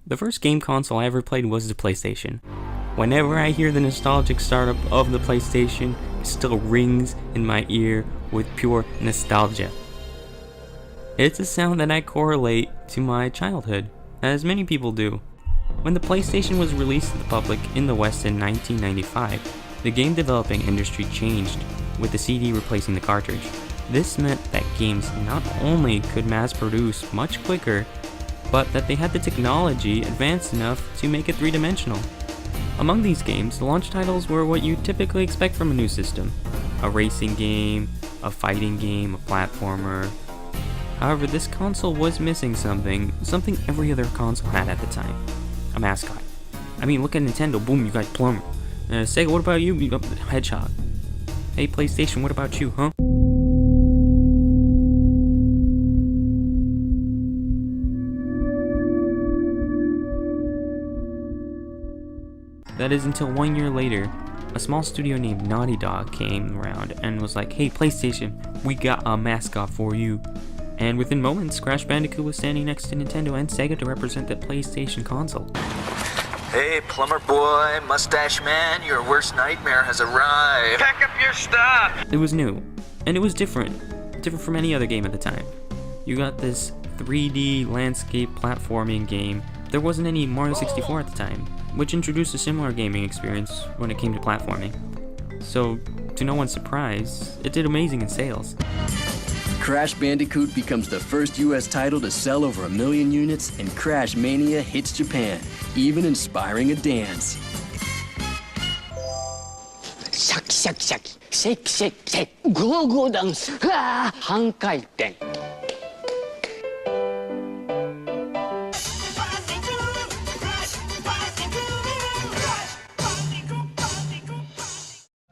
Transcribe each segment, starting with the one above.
The first game console I ever played was the PlayStation. Whenever I hear the nostalgic startup of the PlayStation, it still rings in my ear with pure nostalgia. It's a sound that I correlate to my childhood, as many people do. When the PlayStation was released to the public in the West in 1995, the game developing industry changed, with the CD replacing the cartridge. This meant that games not only could mass produce much quicker, but that they had the technology advanced enough to make it three-dimensional. Among these games, the launch titles were what you typically expect from a new system. A racing game, a fighting game, a platformer. However, this console was missing something every other console had at the time. A mascot. I mean, look at Nintendo, boom, you got Plumber. Sega, what about you? You got Hedgehog. Hey, PlayStation, what about you, huh? That is until 1 year later, a small studio named Naughty Dog came around and was like, hey PlayStation, we got a mascot for you. And within moments, Crash Bandicoot was standing next to Nintendo and Sega to represent the PlayStation console. Hey, plumber boy, mustache man, your worst nightmare has arrived. Pack up your stuff! It was new, and it was different from any other game at the time. You got this 3D landscape platforming game. There wasn't any Mario 64 at the time, which introduced a similar gaming experience when it came to platforming. So, to no one's surprise, it did amazing in sales. Crash Bandicoot becomes the first US title to sell over 1 million units, and Crash Mania hits Japan, even inspiring a dance. シャキシャキシャキシェキシェキシェキゴーゴーダンス半回転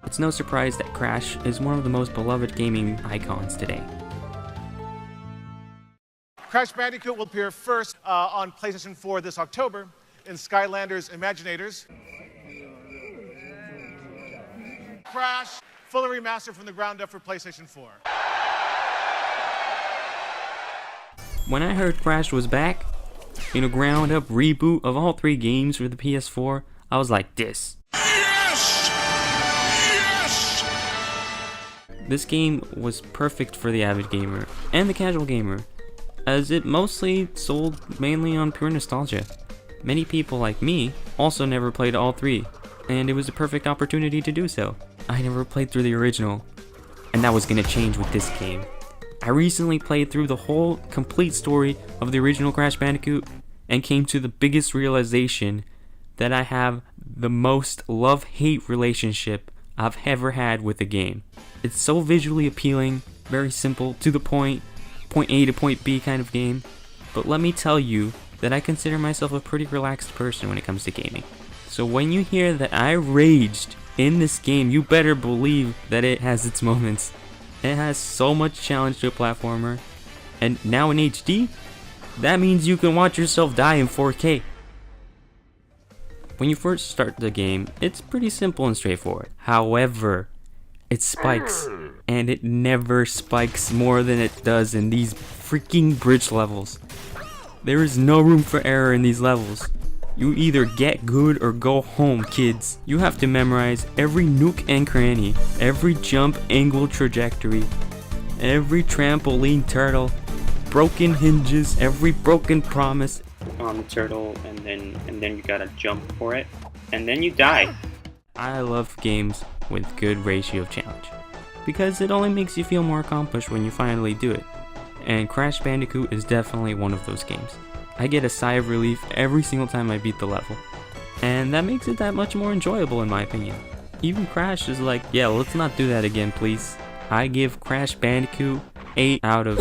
It's no surprise that Crash is one of the most beloved gaming icons today. Crash Bandicoot will appear first on PlayStation 4 this October in Skylanders Imaginators. Crash, fully remastered from the ground up for PlayStation 4. When I heard Crash was back, in a ground up reboot of all 3 games for the PS4, I was like, this. This game was perfect for the avid gamer and the casual gamer, as it mostly sold mainly on pure nostalgia. Many people like me also never played all 3, and it was a perfect opportunity to do so. I never played through the original, and that was gonna change with this game. I recently played through the whole complete story of the original Crash Bandicoot and came to the biggest realization that I have the most love-hate relationship I've ever had with a game. It's so visually appealing, very simple, to the point A to point B kind of game, but let me tell you that I consider myself a pretty relaxed person when it comes to gaming. So when you hear that I raged in this game, you better believe that it has its moments. It has so much challenge to a platformer, and now in HD, that means you can watch yourself die in 4K. When you first start the game, it's pretty simple and straightforward. However, it spikes, and it never spikes more than it does in these freaking bridge levels. There is no room for error in these levels. You either get good or go home, kids. You have to memorize every nook and cranny, every jump angle trajectory, every trampoline turtle, broken hinges, every broken promise on the turtle, and then you gotta jump for it, and then you die. I love games with good ratio of challenge, because it only makes you feel more accomplished when you finally do it. And Crash Bandicoot is definitely one of those games. I get a sigh of relief every single time I beat the level, and that makes it that much more enjoyable in my opinion. Even Crash is like, yeah, let's not do that again please. I give Crash Bandicoot 8 out of